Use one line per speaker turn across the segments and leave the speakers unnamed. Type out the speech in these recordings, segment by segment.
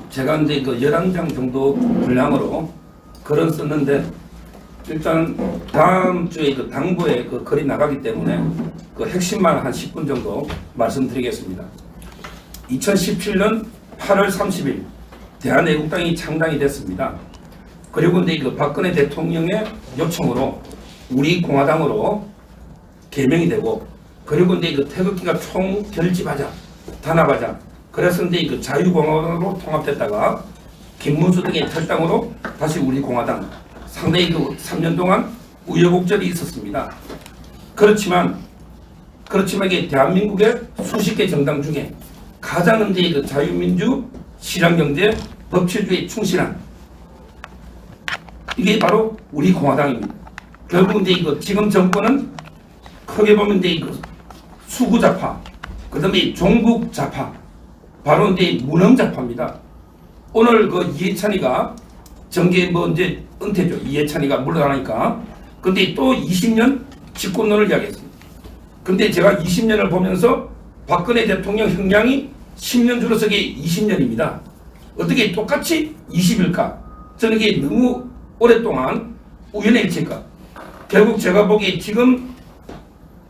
제가 이제 그 11장 정도 분량으로 글을 썼는데, 일단 다음 주에 그 당부에 그 글이 나가기 때문에 그 핵심만 한 10분 정도 말씀드리겠습니다. 2017년 8월 30일 대한애국당이 창당이 됐습니다. 그리고 이제 그 박근혜 대통령의 요청으로 우리 공화당으로 개명이 되고, 그리고 이제 그 태극기가 총 결집하자, 단합하자. 그래서 이제 그 자유공화당으로 통합됐다가 김문수 등의 탈당으로 다시 우리 공화당, 상당히 그 3년 동안 우여곡절이 있었습니다. 그렇지만 이게 대한민국의 수십 개 정당 중에 가장 이제 그 자유민주, 실향경제, 법치주의에 충실한 이게 바로 우리 공화당입니다. 결국 이제 이거 지금 정권은 크게 보면 이제 이거 수구좌파, 그다음에 종북좌파, 바로 이제 문흥좌파입니다. 오늘 그 이해찬이가 정계 뭐 이제 은퇴죠. 이해찬이가 물러나니까. 근데 또 20년 집권론을 이야기했습니다. 근데 제가 20년을 보면서 박근혜 대통령 형량이 10년 줄어서기 20년입니다. 어떻게 똑같이 20일까? 저는 이게 너무 오랫동안 우연의 일치일까? 결국 제가 보기에 지금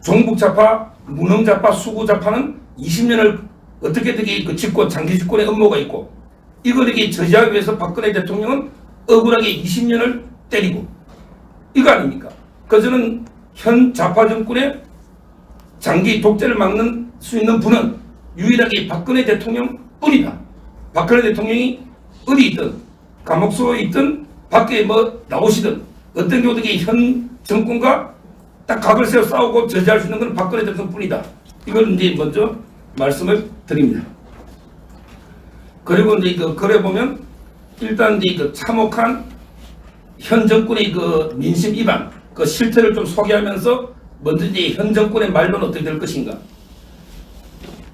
종북좌파, 문흥좌파, 수구좌파는 20년을 어떻게든 그 집권, 장기 집권의 음모가 있고, 이걸 이렇게 저지하기 위해서 박근혜 대통령은 억울하게 20년을 때리고, 이거 아닙니까? 그래서 저는 현 좌파 정권의 장기 독재를 막는 수 있는 분은 유일하게 박근혜 대통령 뿐이다. 박근혜 대통령이 어디 있든, 감옥소에 있든, 밖에 뭐 나오시든, 어떤 경우도 현 정권과 딱 각을 세워 싸우고 저지할 수 있는 건 박근혜 대통령 뿐이다. 이걸 이제 먼저 말씀을 드립니다. 그리고 이제 그 글에 보면 일단 이제 그 참혹한 현 정권의 그 민심 위반, 그 실태를 좀 소개하면서 먼저 이제 현 정권의 말로는 어떻게 될 것인가.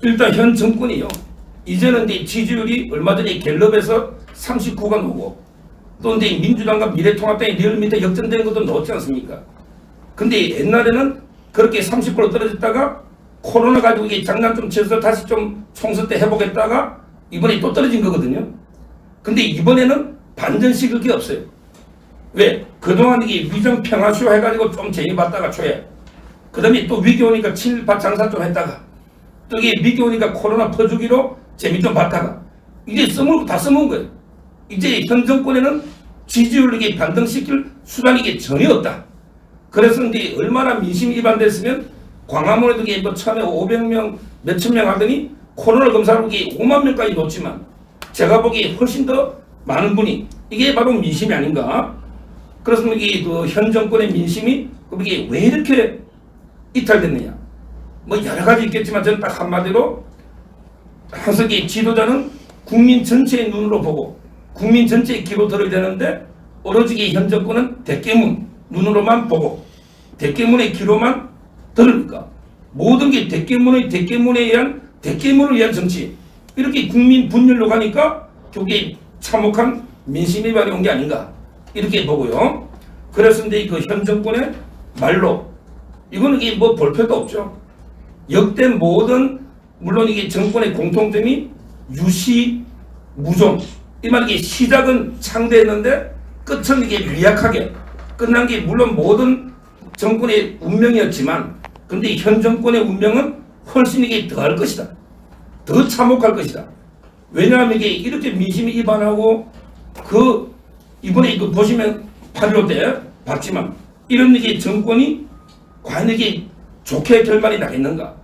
일단 현 정권이요, 이제는 이제 지지율이 얼마 전에 갤럽에서 39가 나오고, 또 이제 민주당과 미래통합당이 리얼미터 역전되는 것도 나왔지 않습니까? 근데 옛날에는 그렇게 30% 떨어졌다가 코로나 가지고 이게 장난 좀 쳐서 다시 좀 총선 때 해보겠다가 이번에 또 떨어진 거거든요. 근데 이번에는 반전식 그게 없어요. 왜? 그동안 이게 위정 평화쇼 해가지고 좀 재미 봤다가 초에, 그 다음에 또 위기 오니까 친일파 장사 좀 했다가, 또 이게 위기 오니까 코로나 퍼주기로 재미 좀 봤다가, 이제 써먹고 다 써먹은 거예요. 이제 현 정권에는 지지율을 이게 반등시킬 수단이 이게 전혀 없다. 그래서 이제 얼마나 민심 위반됐으면 광화문에도 이게 뭐 처음에 500명, 몇천 명 하더니 코로나 검사로 이게 5만 명까지 놓지만, 제가 보기에 훨씬 더 많은 분이, 이게 바로 민심이 아닌가. 그래서 이게 그 현 정권의 민심이 이게 왜 이렇게 이탈됐느냐. 뭐 여러 가지 있겠지만 저는 딱 한마디로 항상 이 지도자는 국민 전체의 눈으로 보고 국민 전체의 귀로 들어야 되는데, 오로지 현 정권은 대깨문 눈으로만 보고 대깨문의 귀로만 들으니까 모든 게 대깨문을 위한 정치, 이렇게 국민 분열로 가니까 그게 참혹한 민심 위반이 온 게 아닌가, 이렇게 보고요. 그래서 이제 그 현 정권의 말로, 이거는 이게 뭐 볼 필요도 없죠. 역대 모든, 물론 이게 정권의 공통점이 유시, 무종, 이 말 이게 시작은 창대했는데 끝은 이게 미약하게 끝난 게 물론 모든 정권의 운명이었지만, 근데 현 정권의 운명은 훨씬 이게 더할 것이다. 더 참혹할 것이다. 왜냐하면 이게 이렇게 민심이 위반하고, 그 이번에 그 보시면 8.15 때 봤지만, 이런 이게 정권이 과연 이게 좋게 결말이 나겠는가.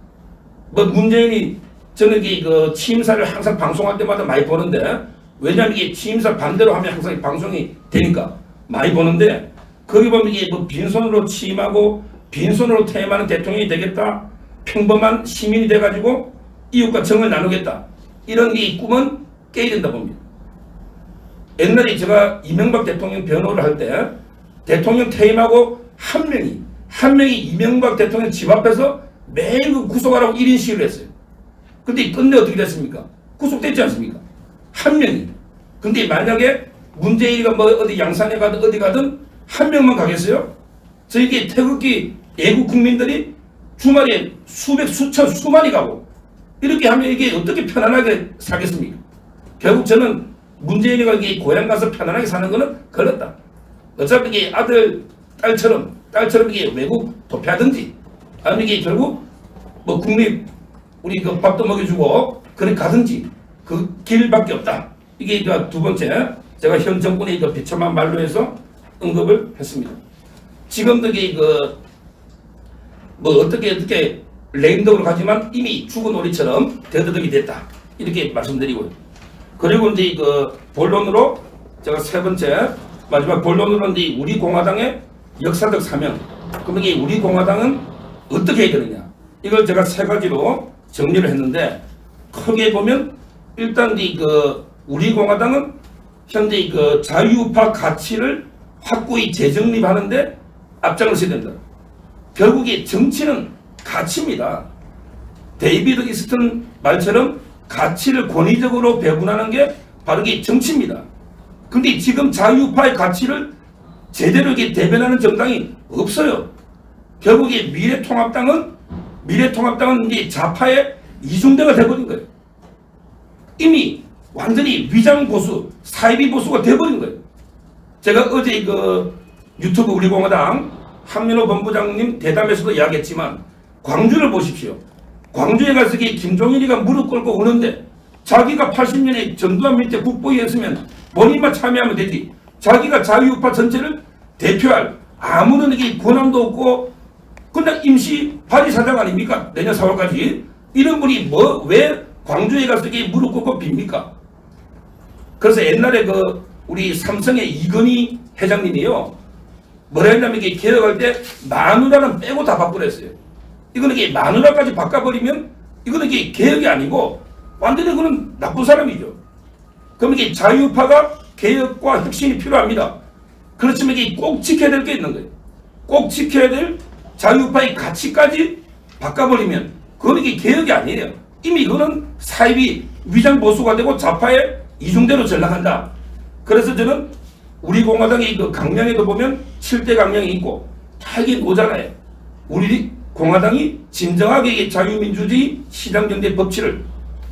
뭐 문재인이, 저는 이게 그 취임사를 항상 방송할 때마다 많이 보는데, 왜냐하면 이게 취임사 반대로 하면 항상 방송이 되니까 많이 보는데, 거기 보면 이게 뭐 빈손으로 취임하고 빈손으로 퇴임하는 대통령이 되겠다, 평범한 시민이 돼가지고 이웃과 정을 나누겠다, 이런 이 꿈은 깨야 된다 봅니다. 옛날에 제가 이명박 대통령 변호를 할 때 대통령 퇴임하고 한 명이 이명박 대통령 집 앞에서 매일 구속하라고 1인 시위를 했어요. 근데 끝내 어떻게 됐습니까? 구속됐지 않습니까? 한 명이. 근데 만약에 문재인이가 뭐 어디 양산에 가든 어디 가든 한 명만 가겠어요? 저에게 태극기 애국 국민들이 주말에 수백, 수천, 수만이 가고, 이렇게 하면 이게 어떻게 편안하게 살겠습니까? 결국 저는 문재인이가 이게 고향 가서 편안하게 사는 거는 걸렸다. 어차피 이게 아들, 딸처럼 이게 외국 도피하든지, 아니면 이게 결국 뭐 국립 우리 그 밥도 먹여주고 그렇게 가든지 그 길밖에 없다. 이게 두 번째 제가 현 정권의 그 비참한 말로 해서 언급을 했습니다. 지금도 이게 뭐 어떻게 레임덕으로 가지만 이미 죽은 오리처럼 대드덕이 됐다. 이렇게 말씀드리고요. 그리고 이제 본론으로 제가 세 번째 마지막 본론으로 이제 우리 공화당의 역사적 사명. 그럼 이게 우리 공화당은 어떻게 해야 되느냐? 이걸 제가 세 가지로 정리를 했는데 크게 보면 일단 우리 공화당은 현재 자유우파 가치를 확고히 재정립하는데 앞장을 서야 된다. 결국에 정치는 가치입니다. 데이비드 이스턴 말처럼 가치를 권위적으로 배분하는 게 바로 이게 정치입니다. 근데 지금 자유우파의 가치를 제대로 대변하는 정당이 없어요. 결국에 미래통합당은 이제 좌파의 이중대가 돼버린 거예요. 이미 완전히 위장보수, 사이비보수가 돼버린 거예요. 제가 어제 유튜브 우리 공화당 한민호 본부장님 대담에서도 이야기했지만 광주를 보십시오. 광주에 가서 김종인이가 무릎 꿇고 오는데 자기가 80년에 전두환 밑에 국보위였으면 본인만 참여하면 되지. 자기가 자유우파 전체를 대표할 아무런 권한도 없고 그냥 임시 발의사장 아닙니까? 내년 4월까지. 이런 분이 왜 광주에 가서 무릎 꿇고 빕니까? 그래서 옛날에 우리 삼성의 이건희 회장님이요. 뭐라 했냐면 개혁할 때 마누라는 빼고 다 바꾸랬어요. 이거는 마누라까지 바꿔버리면 이거는 개혁이 아니고 완전히 그건 나쁜 사람이죠. 그럼 자유파가 개혁과 혁신이 필요합니다. 그렇지만 꼭 지켜야 될 게 있는 거예요. 꼭 지켜야 될 자유파의 가치까지 바꿔버리면 그건 개혁이 아니에요. 이미 이거는 사이비 위장보수가 되고 좌파의 이중대로 전락한다. 그래서 저는 우리 공화당의 강령에도 보면 7대 강령이 있고 다 이게 오잖아요. 우리 공화당이 진정하게 자유민주주의 시장경제 법치를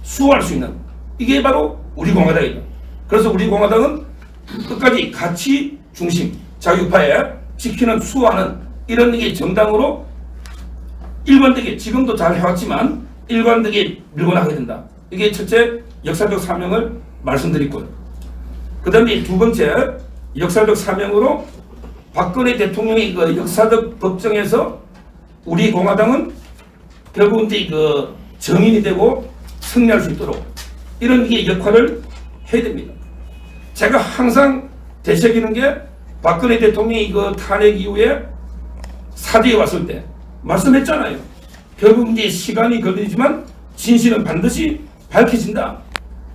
수호할 수 있는 이게 바로 우리 공화당이다. 그래서 우리 공화당은 끝까지 가치 중심 자유파에 지키는 수호하는 이런 정당으로 일관되게 지금도 잘 해왔지만 일관되게 밀고 나가야 된다. 이게 첫째 역사적 사명을 말씀드리고요. 그 다음에 두 번째 역사적 사명으로 박근혜 대통령의 역사적 법정에서 우리 공화당은 결국 이제 정인이 되고 승리할 수 있도록 이런 역할을 해야 됩니다. 제가 항상 되새기는 게 박근혜 대통령이 탄핵 이후에 사죄에 왔을 때 말씀했잖아요. 결국 이제 시간이 걸리지만 진실은 반드시 밝혀진다.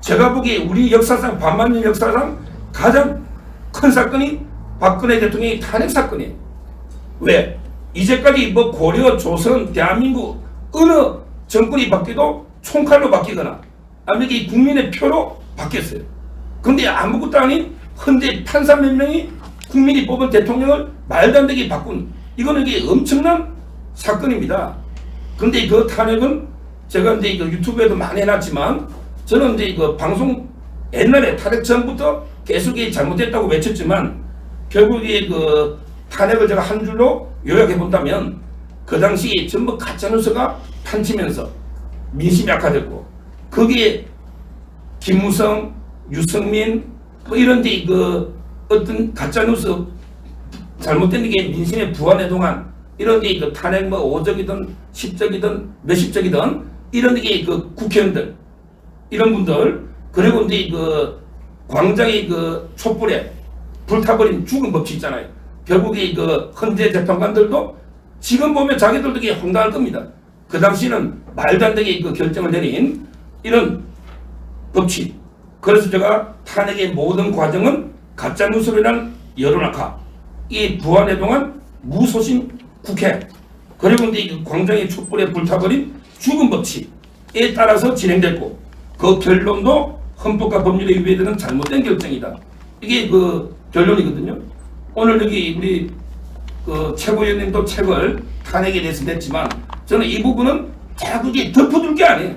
제가 보기에 우리 역사상 반만년 역사상 가장 큰 사건이 박근혜 대통령의 탄핵 사건이에요. 왜? 이제까지 고려, 조선, 대한민국 어느 정권이 바뀌어도 총칼로 바뀌거나 아니면 국민의 표로 바뀌었어요. 근데 아무것도 아닌 헌재 판사 몇 명이 국민이 뽑은 대통령을 말도 안 되게 바꾼 이거는 엄청난 사건입니다. 근데 그 탄핵은 제가 이제 유튜브에도 많이 해놨지만 저는 이제 방송 옛날에 탄핵 전부터 계속 잘못됐다고 외쳤지만 결국에 탄핵을 제가 한 줄로 요약해 본다면 그 당시에 전부 가짜뉴스가 판치면서 민심이 약화됐고 거기에 김무성, 유승민 이런 데 어떤 가짜뉴스 잘못된 게 민심에 부안해 동안 이런 게 탄핵 5적이든 10적이든 몇십적이든 이런 게 국회의원들 이런 분들 그리고 이제 광장의 촛불에 불타버린 죽은 법치 있잖아요. 결국에 헌재 재판관들도 지금 보면 자기들도 황당할 겁니다. 그 당시는 말도 안 되게 결정을 내린 이런 법치. 그래서 제가 탄핵의 모든 과정은 가짜뉴스로 인한 여론악화, 이 부안해 동안 무소신 국회, 그리고 이제 광장의 촛불에 불타버린 죽은 법치에 따라서 진행됐고 그 결론도 헌법과 법률에 위배되는 잘못된 결정이다. 이게 결론이거든요. 오늘 여기 우리 최고위원님도 책을 탄핵에 대해서 냈지만 저는 이 부분은 자꾸 덮어둘 게 아니에요.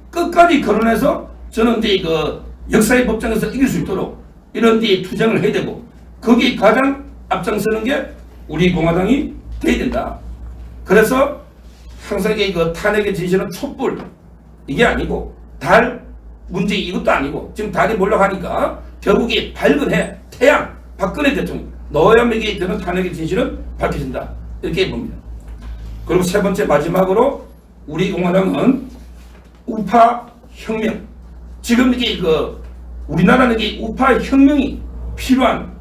끝까지 거론해서 저는 이제 역사의 법정에서 이길 수 있도록 이런 데 투쟁을 해야 되고, 거기에 가장 앞장서는 게 우리 공화당이 돼야 된다. 그래서 항상 그 탄핵의 진실은 촛불 이게 아니고 달 문제 이것도 아니고, 지금 달이 몰려가니까 결국에 밝은 해 태양 박근혜 대통령 넣어야만 이게 되는 탄핵의 진실은 밝혀진다, 이렇게 봅니다. 그리고 세 번째 마지막으로 우리 공화당은 우파 혁명, 지금 이게 우리나라는 이게 우파 혁명이 필요한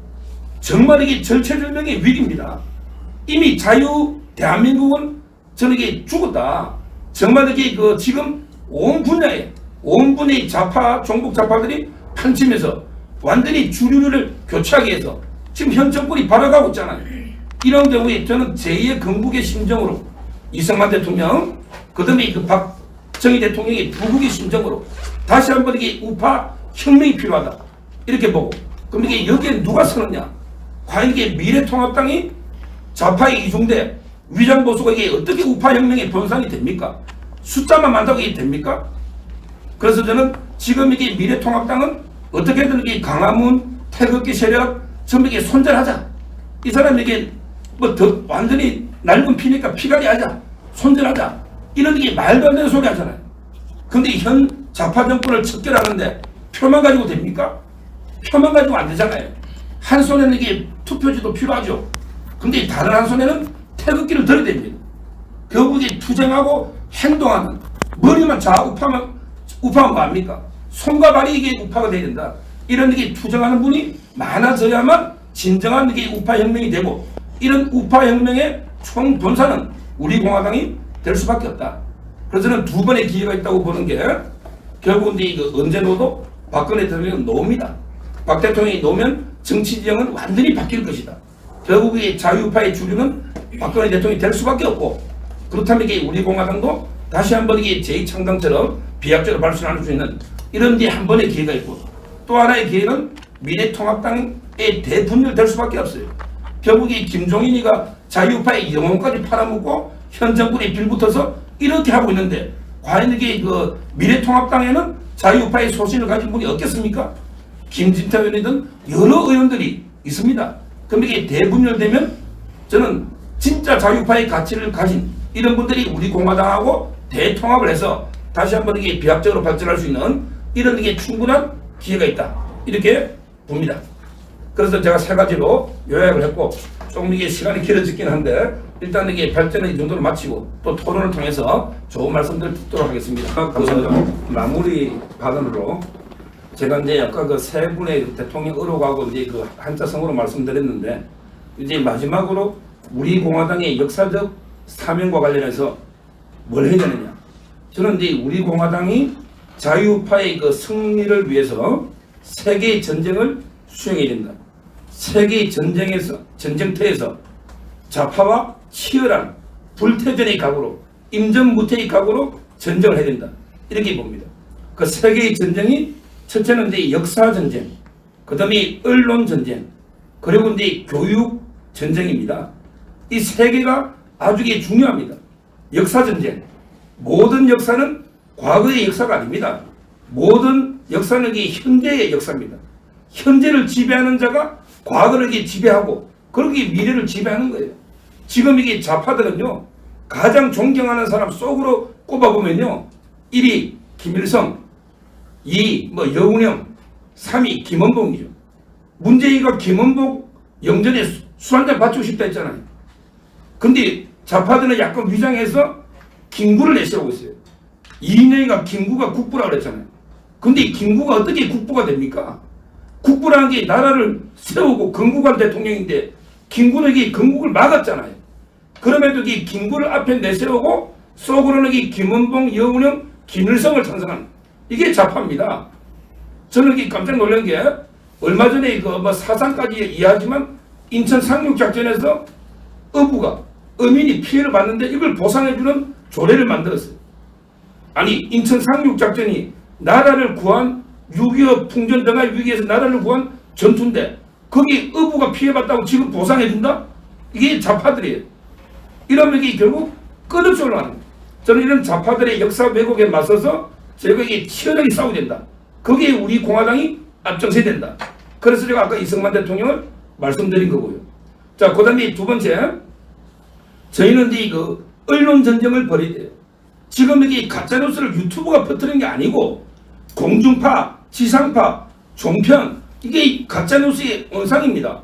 정말 이게 절체절명의 위기입니다. 이미 자유 대한민국은 저는 이게 죽었다. 정말 이게 지금 온 분야의 좌파 종북 좌파들이 판치면서 완전히 주류를 교체하기 위해서 지금 현 정권이 발악하고 있잖아요. 이런 경우에 저는 제2의 건국의 심정으로 이승만 대통령, 그 다음에 박정희 대통령의 부국의 심정으로 다시 한번 이게 우파 혁명이 필요하다, 이렇게 보고, 그럼 이게 여기에 누가 서느냐? 과연 이게 미래통합당이 좌파에 이중돼 위장보수가 이게 어떻게 우파 혁명의 본산이 됩니까? 숫자만 많다고 이게 됩니까? 그래서 저는 지금 이게 미래통합당은 어떻게든 이게 강화문 태극기 세력 전부 이게 손절하자. 이 사람에게 뭐 더 완전히 낡은 피니까 피갈이 하자, 손절하자, 이런 게 말도 안 되는 소리 하잖아요. 근데 현 좌파 정권을 척결하는데 표만 가지고 됩니까? 표만 가지고 안 되잖아요. 한 손에는 이게 투표지도 필요하죠. 근데 다른 한 손에는 태극기를 들어야 됩니다. 결국에 투쟁하고 행동하는, 머리만 우파만 뭐합니까? 손과 발이 이게 우파가 돼야 된다. 이런 이게 투쟁하는 분이 많아져야만 진정한 이게 우파 혁명이 되고, 이런 우파 혁명의 총 본사는 우리 공화당이 될 수밖에 없다. 그래서 저는 두 번의 기회가 있다고 보는 게, 결국은 이제 언제 놓도 박근혜 대통령은 놓습니다. 박 대통령이 놓으면 정치 지형은 완전히 바뀔 것이다. 결국에 자유파의 주류는 박근혜 대통령이 될 수밖에 없고, 그렇다면 이게 우리 공화당도 다시 한번 이게 제2창당처럼 비약적으로 발전할 수 있는 이런 데 한 번의 기회가 있고, 또 하나의 기회는 미래통합당의 대분열될 수밖에 없어요. 결국에 김종인이가 자유파의 영혼까지 팔아먹고 현 정권에 빌붙어서 이렇게 하고 있는데, 과연 이게 미래통합당에는 자유파의 소신을 가진 분이 없겠습니까? 김진태 의원이든 여러 의원들이 있습니다. 그럼 이게 대분열되면 저는 진짜 자유파의 가치를 가진 이런 분들이 우리 공화당하고 대통합을 해서 다시 한번 이게 비약적으로 발전할 수 있는 이런 이게 충분한 기회가 있다, 이렇게 봅니다. 그래서 제가 세 가지로 요약을 했고, 조금 이게 시간이 길어지긴 한데 일단 이게 발전을 이 정도로 마치고 또 토론을 통해서 좋은 말씀들 듣도록 하겠습니다. 감사합니다. 마무리 발언으로 제가 이제 아까 세 분의 대통령 의혹하고 이제 한자성으로 말씀드렸는데, 이제 마지막으로 우리 공화당의 역사적 사명과 관련해서 뭘 해야 되느냐? 저는 이제 우리 공화당이 자유파의 승리를 위해서 세계의 전쟁을 수행해야 된다. 세계의 전쟁터에서 좌파와 치열한 불태전의 각오로, 임전무태의 각오로 전쟁을 해야 된다, 이렇게 봅니다. 그 세계의 전쟁이 첫째는 이제 역사 전쟁, 그 다음에 언론 전쟁, 그리고 이제 교육 전쟁입니다. 이 세 개가 아주 중요합니다. 역사 전쟁, 모든 역사는 과거의 역사가 아닙니다. 모든 역사는 현재의 역사입니다. 현재를 지배하는 자가 과거를 지배하고, 그렇게 미래를 지배하는 거예요. 지금 이게 좌파들은요, 가장 존경하는 사람 속으로 꼽아보면요, 1위 김일성, 2위 여운형, 3위 김원봉이죠. 문재인이가 김원봉 영전에 술 한잔 바치고 싶다 했잖아요. 근데 좌파들은 약간 위장해서 김구를 내세우고 있어요. 이인영이가 김구가 국부라고 그랬잖아요. 근데 김구가 어떻게 국부가 됩니까? 국부라는 게 나라를 세우고 건국한 대통령인데, 김구는 이게 건국을 막았잖아요. 그럼에도 이 김구를 앞에 내세우고 속으로는 이 김원봉, 여운형, 김일성을 찬성하는, 이게 좌파입니다. 저는 이게 깜짝 놀란 게, 얼마 전에 사상까지 이해하지만 인천 상륙작전에서 어민이 피해를 봤는데 이걸 보상해주는 조례를 만들었어요. 아니, 인천 상륙작전이 나라를 구한 6.25 풍전등할 위기에서 나라를 구한 전투인데 거기 어부가 피해봤다고 지금 보상해준다? 이게 좌파들이에요. 이러면 이게 결국 끝없이 올라가는 거예요. 저는 이런 좌파들의 역사 왜곡에 맞서서 제가 이게 치열하게 싸워야 된다, 거기에 우리 공화당이 앞장서야 된다. 그래서 제가 아까 이승만 대통령을 말씀드린 거고요. 자, 그 다음에 두 번째, 저희는 이제 그 언론 전쟁을 벌여야 돼요. 지금 이게 가짜뉴스를 유튜브가 퍼뜨리는 게 아니고 공중파, 지상파, 종편, 이게 가짜뉴스의 원상입니다.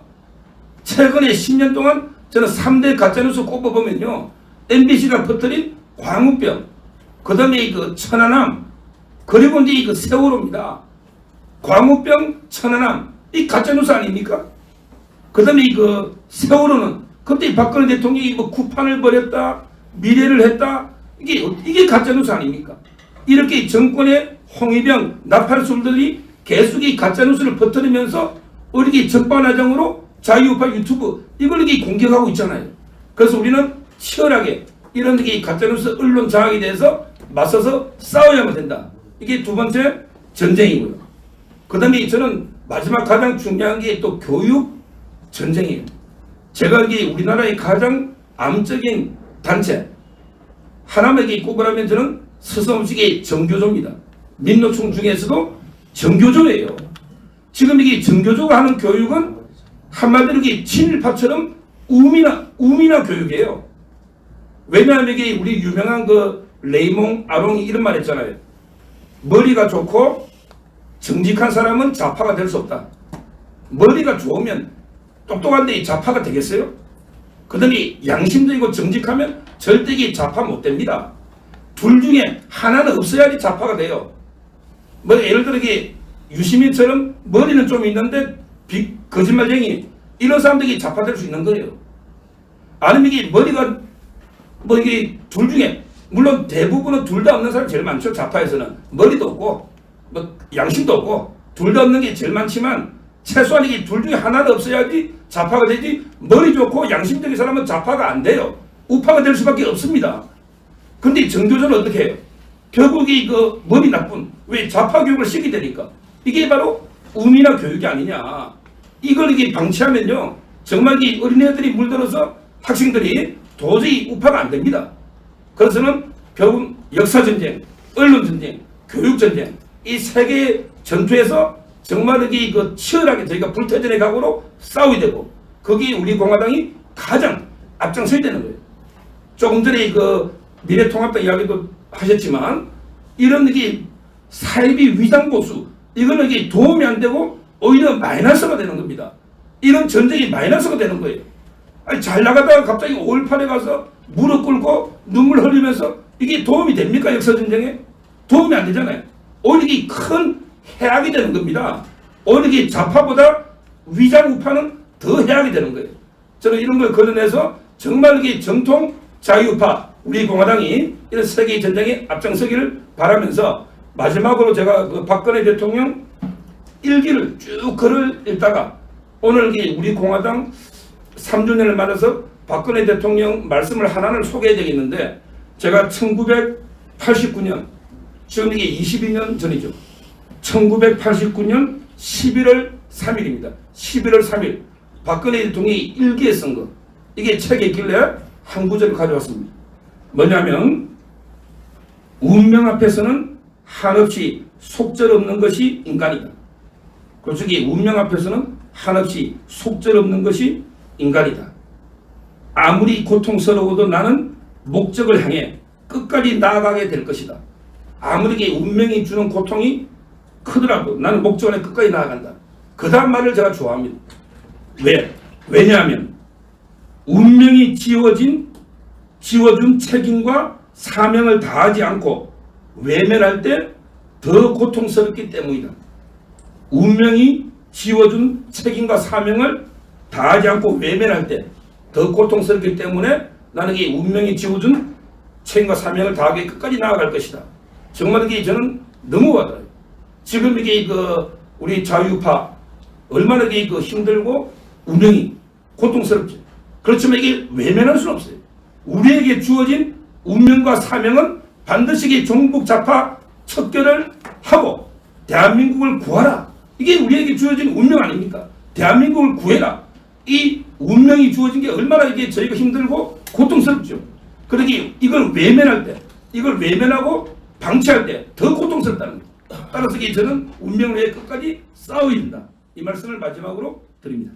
최근에 10년 동안 저는 3대 가짜뉴스 꼽아보면요, MBC가 퍼뜨린 광우병, 그 다음에 그 천안함, 그리고 이제 그 세월호입니다. 광우병, 천안함, 이 가짜뉴스 아닙니까? 그 다음에 그 세월호는 그때 박근혜 대통령이 뭐 구판을 벌였다, 미래를 했다, 이게 가짜뉴스 아닙니까? 이렇게 정권의 홍위병, 나팔술들이 계속 이 가짜뉴스를 퍼뜨리면서 이렇게 적반하장으로 자유우파 유튜브 이걸 이렇게 공격하고 있잖아요. 그래서 우리는 치열하게 이런 이 가짜뉴스 언론 장악에 대해서 맞서서 싸워야만 된다. 이게 두 번째 전쟁이고요. 그 다음에 저는 마지막 가장 중요한 게 또 교육 전쟁이에요. 제가 이게 우리나라의 가장 암적인 단체 하나만 꼽으라면 저는 서서음식의 정교조입니다. 민노총 중에서도 정교조예요. 지금 이게 정교조가 하는 교육은 한마디로 이게 친일파처럼 우미나 교육이에요. 왜냐하면 이게 우리 유명한 그 레이몽 아롱이 이런 말 했잖아요. 머리가 좋고 정직한 사람은 좌파가 될 수 없다. 머리가 좋으면 똑똑한데 좌파가 되겠어요? 그 다음에 양심적이고 정직하면 절대 이게 좌파 못 됩니다. 둘 중에 하나는 없어야지 좌파가 돼요. 뭐 예를 들어 이게 유시민처럼 머리는 좀 있는데 거짓말쟁이 이런 사람들이 좌파 될 수 있는 거예요. 아니면 이게 머리가 뭐 이게 둘 중에 물론 대부분은 둘 다 없는 사람이 제일 많죠. 좌파에서는 머리도 없고 뭐 양심도 없고 둘 다 없는 게 제일 많지만 최소한 이게 둘 중에 하나도 없어야지 좌파가 되지. 머리 좋고 양심적인 사람은 좌파가 안 돼요. 우파가 될 수밖에 없습니다. 근데 정교조는 어떻게 해요? 결국 그 머리 나쁜 왜 좌파 교육을 시키게 되니까 이게 바로 우미나 교육이 아니냐. 이걸 이게 방치하면요 정말 이 어린애들이 물들어서 학생들이 도저히 우파가 안 됩니다. 그래서는 결국 역사전쟁, 언론전쟁, 교육전쟁 이 세 개의 전투에서 정말 이게 그 치열하게 저희가 불태전의 각오로 싸워야 되고 거기에 우리 공화당이 가장 앞장서야 되는 거예요. 조금 전에 그 미래통합당 이야기도 하셨지만 이런 게 사이비 위장보수 이거는 이게 도움이 안 되고 오히려 마이너스가 되는 겁니다. 이런 전쟁이 마이너스가 되는 거예요. 아니 잘 나가다가 갑자기 5.18에 가서 무릎 꿇고 눈물 흘리면서 이게 도움이 됩니까? 역사전쟁에? 도움이 안 되잖아요. 오히려 이게 큰 해악이 되는 겁니다. 오히려 이게 좌파보다 위장 우파는 더 해악이 되는 거예요. 저는 이런 걸 걸어내서 정말 이게 정통 자유우파 우리 공화당이 이런 세계의 전쟁에 앞장서기를 바라면서 마지막으로 제가 그 박근혜 대통령 일기를 쭉 글을 읽다가 오늘 우리 공화당 3주년을 맞아서 박근혜 대통령 말씀을 하나를 소개해야 되겠는데 제가 1989년 지금 이게 22년 전이죠. 1989년 11월 3일입니다. 11월 3일 박근혜 대통령이 일기에 쓴 거 이게 책에 있길래 한 구절을 가져왔습니다. 뭐냐면 운명 앞에서는 한없이 속절없는 것이 인간이다. 그렇죠. 운명 앞에서는 한없이 속절없는 것이 인간이다. 아무리 고통스러워도 나는 목적을 향해 끝까지 나아가게 될 것이다. 아무리 운명이 주는 고통이 크더라도 나는 목적을 향해 끝까지 나아간다. 그 다음 말을 제가 좋아합니다. 왜냐하면 운명이 지워준 책임과 사명을 다하지 않고 외면할 때 더 고통스럽기 때문이다. 운명이 지워준 책임과 사명을 다하지 않고 외면할 때 더 고통스럽기 때문에 나는 이 운명이 지워준 책임과 사명을 다하게 끝까지 나아갈 것이다. 정말 이게 저는 너무 와닿아요. 지금 이게 우리 자유파 얼마나 이게 힘들고 운명이 고통스럽죠. 그렇지만 이게 외면할 수는 없어요. 우리에게 주어진 운명과 사명은 반드시 종북 좌파 척결을 하고 대한민국을 구하라. 이게 우리에게 주어진 운명 아닙니까? 대한민국을 구해라. 이 운명이 주어진 게 얼마나 이게 저희가 힘들고 고통스럽죠. 그러기 이걸 외면할 때, 이걸 외면하고 방치할 때 더 고통스럽다는 거예요. 따라서 저는 운명을 위해 끝까지 싸워야 된다. 이 말씀을 마지막으로 드립니다.